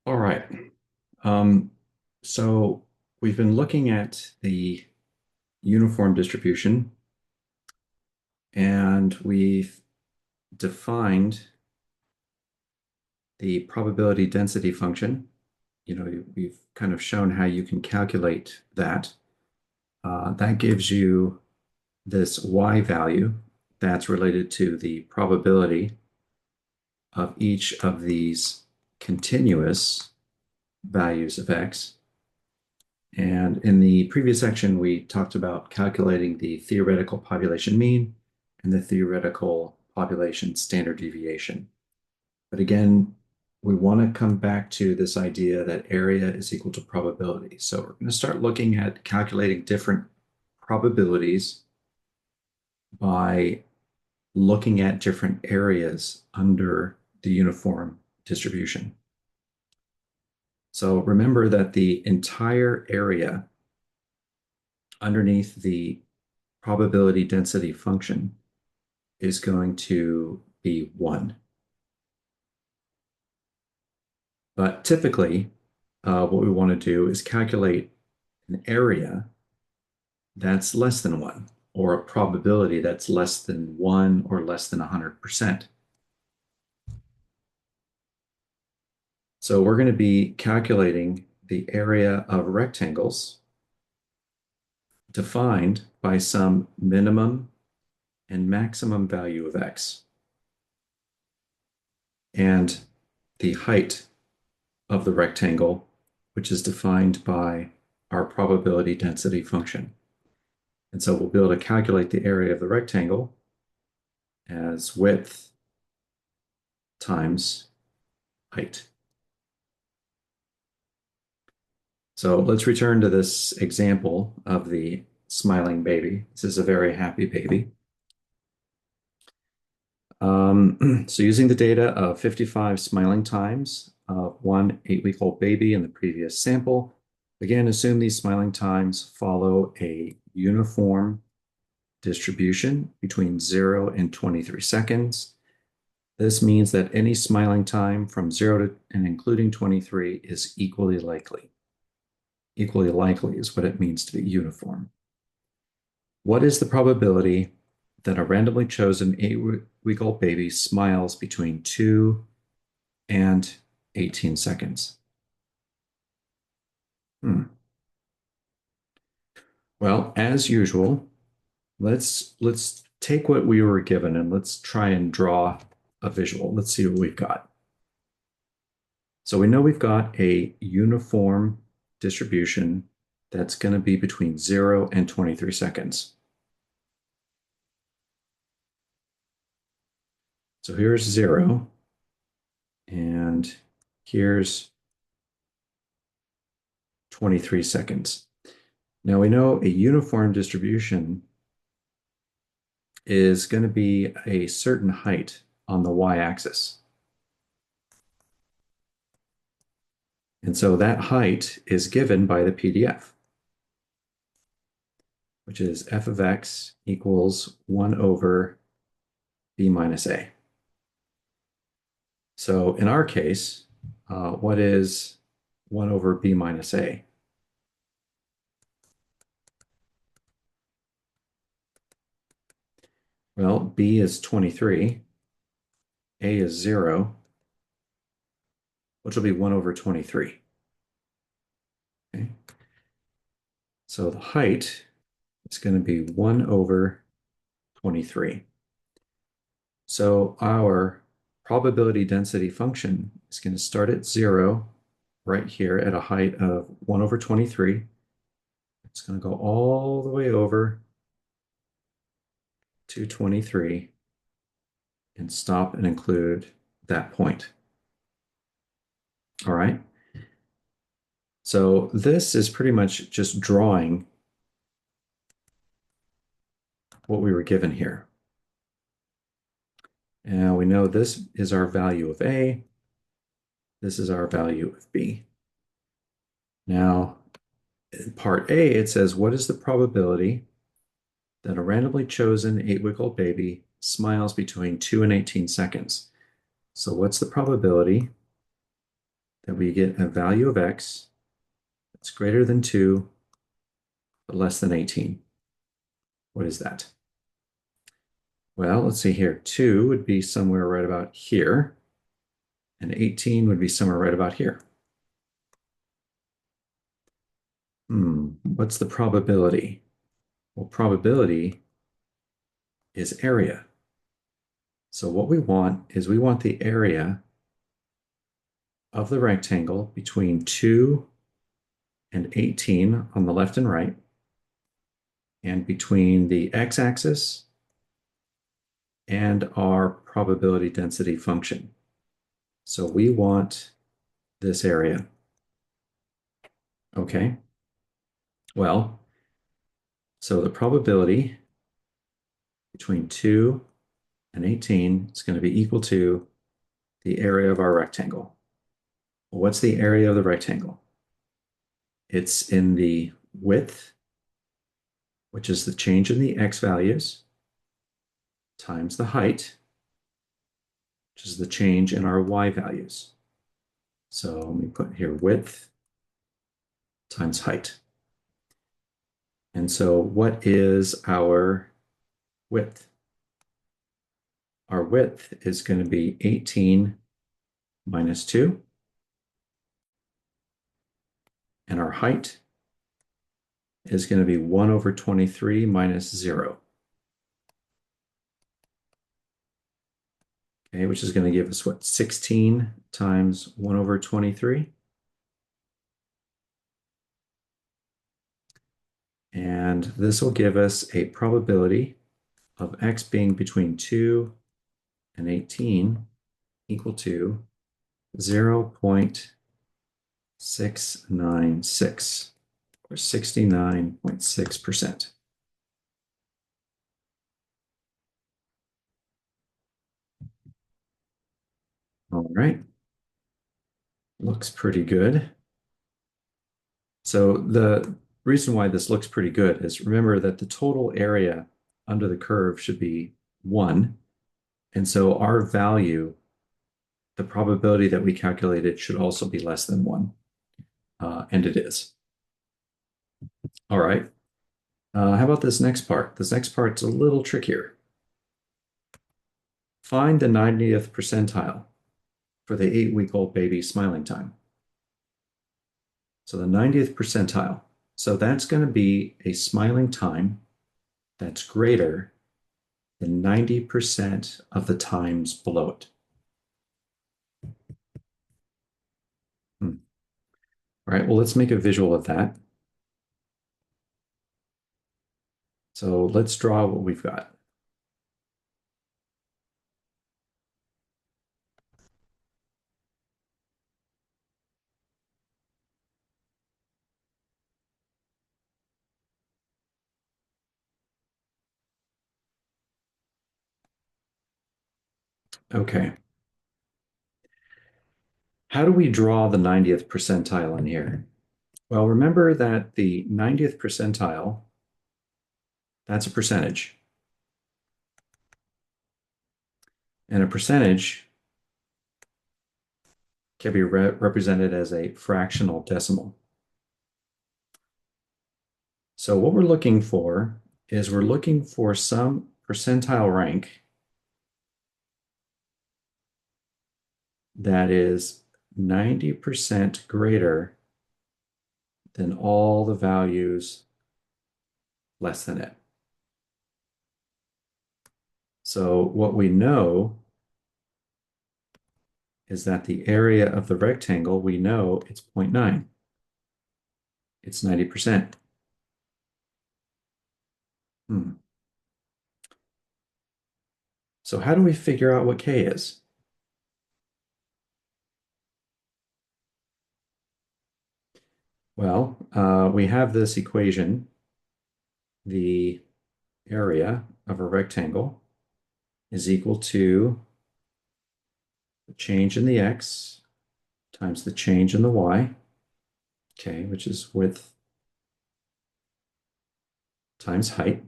All right. Um, so we've been looking at the uniform distribution and we've defined the probability density function. We've kind of shown how you can calculate that. That gives you this y value that's related to the probability of each of these continuous values of x. And in the previous section, we talked about calculating the theoretical population mean and the theoretical population standard deviation. But again, we want to come back to this idea that area is equal to probability. So we're going to start looking at calculating different probabilities by looking at different areas under the uniform distribution. So remember that the entire area underneath the probability density function is going to be 1. But typically, what we want to do is calculate an area that's less than 1, or a probability that's less than 1 or less than 100%. So we're going to be calculating the area of rectangles defined by some minimum and maximum value of x. And the height of the rectangle, which is defined by our probability density function. And so we'll be able to calculate the area of the rectangle as width times height. So let's return to this example of the smiling baby. This is a very happy baby. So using the data of 55 smiling times of one 8-week-old baby in the previous sample, again, assume these smiling times follow a uniform distribution between 0 and 23 seconds. This means that any smiling time from 0 to and including 23 is equally likely. Equally likely is what it means to be uniform. What is the probability that a randomly chosen 8-week-old baby smiles between 2 and 18 seconds? Well, as usual, let's take what we were given and let's try and draw a visual. Let's see what we've got. So we know we've got a uniform distribution that's going to be between 0 and 23 seconds. So here's 0, and here's 23 seconds. Now we know a uniform distribution is going to be a certain height on the y-axis. And so that height is given by the PDF, which is f of x equals 1 over b minus a. So in our case, what is 1 over b minus a? Well, b is 23, a is 0, which will be 1 over 23. Okay. So the height is going to be 1 over 23. So our probability density function is going to start at 0 right here at a height of 1 over 23. It's going to go all the way over to 23 and stop and include that point. All right. So this is pretty much just drawing what we were given here. And we know this is our value of A. This is our value of B. Now, in part A, it says, what is the probability that a randomly chosen 8-week-old baby smiles between 2 and 18 seconds? So what's the probability that we get a value of x that's greater than 2 but less than 18. What is that? Well, let's see here. 2 would be somewhere right about here, and 18 would be somewhere right about here. What's the probability? Well, probability is area. So what we want is we want the area of the rectangle between 2 and 18 on the left and right, and between the x-axis and our probability density function. So we want this area. Okay. Well, so the probability between 2 and 18 is going to be equal to the area of our rectangle. Well, what's the area of the rectangle? It's in the width, which is the change in the x values, times the height, which is the change in our y values. So let me put here width times height. And so what is our width? Our width is going to be 18 minus 2. And our height is going to be 1 over 23 minus 0. Okay, which is going to give us what? 16 times 1 over 23. And this will give us a probability of x being between 2 and 18 equal to 0.696, or 69.6%. All right. Looks pretty good. So the reason why this looks pretty good is remember that the total area under the curve should be 1. And so our value, the probability that we calculated, should also be less than 1. And it is. All right. How about this next part? This next part's a little trickier. Find the 90th percentile for the 8-week-old baby's smiling time. So the 90th percentile. So that's going to be a smiling time that's greater than 90% of the times below it. All right, well, let's make a visual of that. So let's draw what we've got. Okay. How do we draw the 90th percentile in here? Well, remember that the 90th percentile, that's a percentage. And a percentage can be represented as a fractional decimal. So what we're looking for is we're looking for some percentile rank that is 90% greater than all the values less than it. So what we know is that the area of the rectangle, we know it's 0.9. It's 90%. So how do we figure out what K is? Well, we have this equation. The area of a rectangle is equal to the change in the x times the change in the y, okay, which is width times height.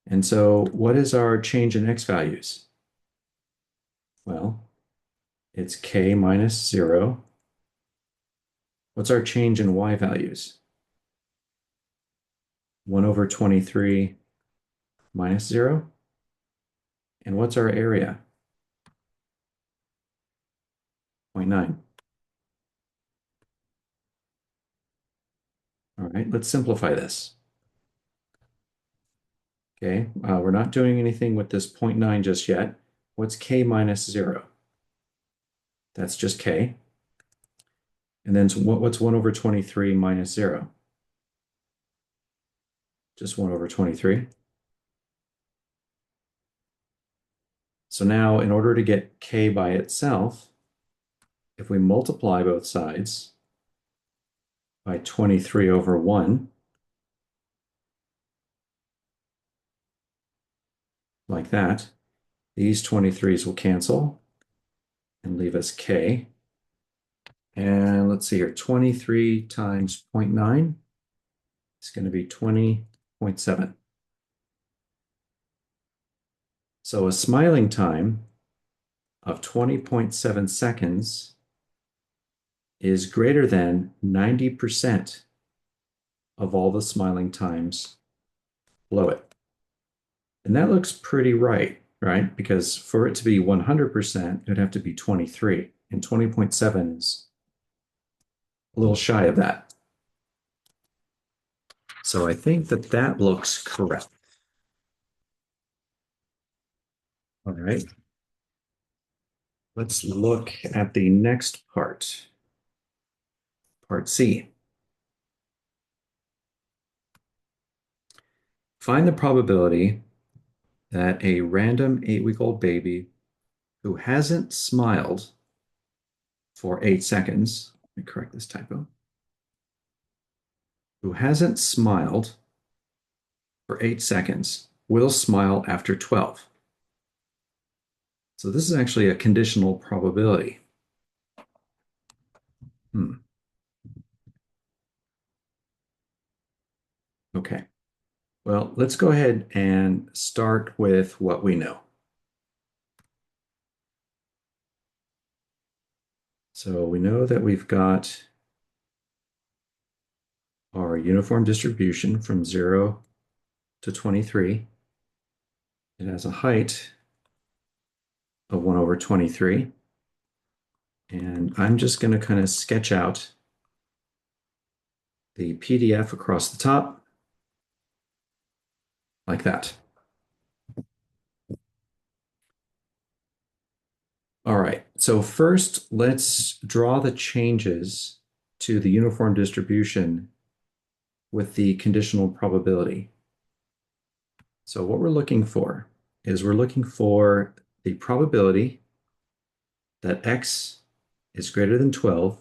And so what is our change in x values? Well, It's k minus 0. What's our change in y values? 1 over 23 minus 0. And what's our area? 0.9. All right, let's simplify this. Okay, we're not doing anything with this 0.9 just yet. What's k minus 0? That's just k. And then what's 1 over 23 minus 0? Just 1 over 23. So now, in order to get k by itself, if we multiply both sides by 23 over 1, like that, these 23s will cancel and leave us k. And let's see here, 23 times 0.9 is going to be 20.7. So a smiling time of 20.7 seconds is greater than 90% of all the smiling times below it. And that looks pretty right? Because for it to be 100%, it would have to be 23, and 20.7 is a little shy of that. So I think that that looks correct. All right. Let's look at the next part, part C. Find the probability that a random 8-week-old baby who hasn't smiled for 8 seconds, let me correct this typo, who hasn't smiled for 8 seconds will smile after 12. So this is actually a conditional probability. Okay. Well, let's go ahead and start with what we know. So we know that we've got our uniform distribution from 0 to 23. It has a height of 1 over 23. And I'm just going to kind of sketch out the PDF across the top like that. All right, so first let's draw the changes to the uniform distribution with the conditional probability. So what we're looking for is we're looking for the probability that x is greater than 12.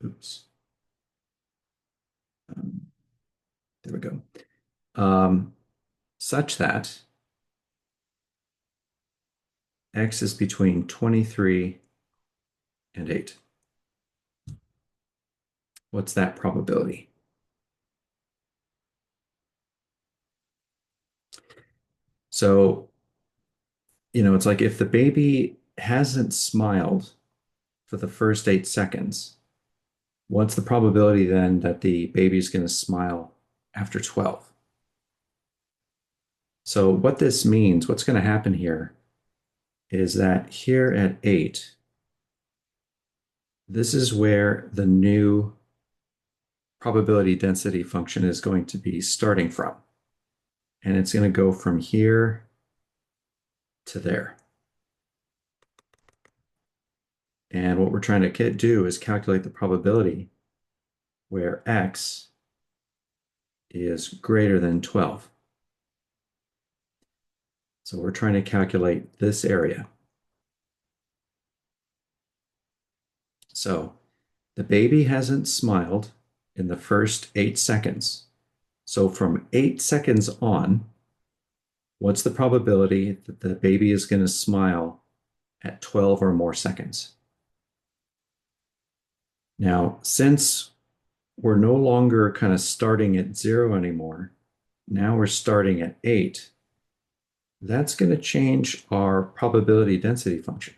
Oops. There we go. Such that x is between 23 and 8. What's that probability? So, it's like if the baby hasn't smiled for the first 8 seconds, what's the probability then that the baby is going to smile after 12? So what this means, what's going to happen here is that here at 8, this is where the new probability density function is going to be starting from. And it's going to go from here to there. And what we're trying to do is calculate the probability where x is greater than 12. So we're trying to calculate this area. So the baby hasn't smiled in the first 8 seconds. So from 8 seconds on, what's the probability that the baby is going to smile at 12 or more seconds? Now, since we're no longer kind of starting at 0 anymore, now we're starting at 8, that's going to change our probability density function.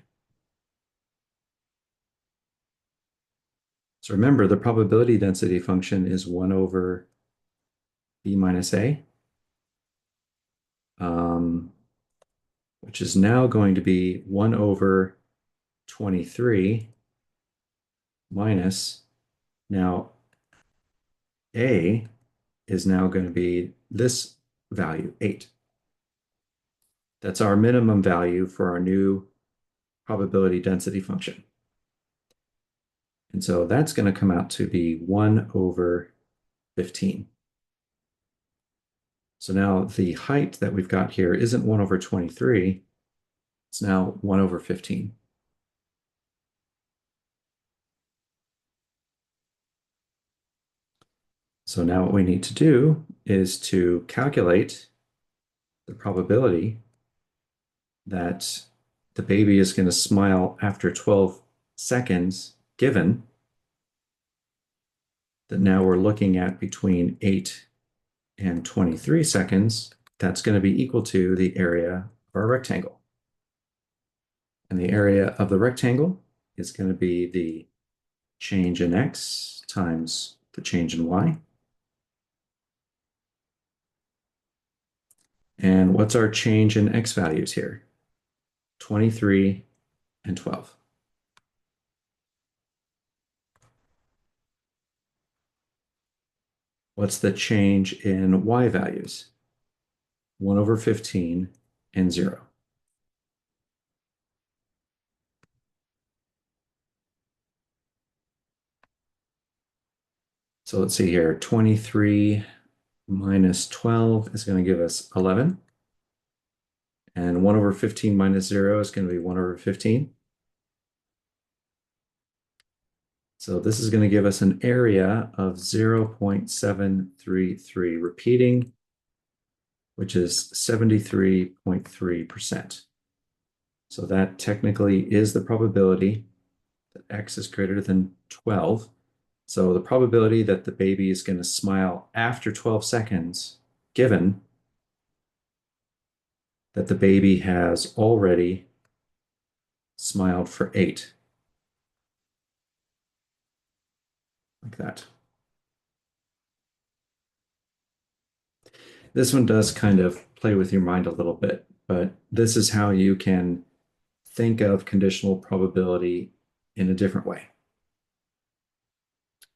So remember, the probability density function is 1 over b minus a, which is now going to be 1 over 23 minus, now a is now going to be this value, 8. That's our minimum value for our new probability density function. And so that's going to come out to be 1 over 15. So now the height that we've got here isn't 1 over 23. It's now 1 over 15. So now what we need to do is to calculate the probability that the baby is going to smile after 12 seconds, given that now we're looking at between 8 and 23 seconds. That's going to be equal to the area of our rectangle. And the area of the rectangle is going to be the change in x times the change in y. And what's our change in x values here? 23 and 12. What's the change in y values? 1 over 15 and 0. So let's see here, 23 minus 12 is going to give us 11. And 1 over 15 minus 0 is going to be 1 over 15. So this is going to give us an area of 0.733, repeating, which is 73.3%. So that technically is the probability that x is greater than 12. So the probability that the baby is going to smile after 12 seconds, given that the baby has already smiled for 8. Like that. This one does kind of play with your mind a little bit, but this is how you can think of conditional probability in a different way.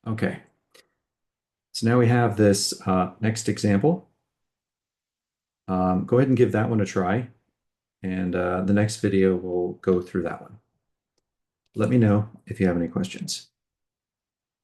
Okay, so now we have this next example. Go ahead and give that one a try, and the next video will go through that one. Let me know if you have any questions.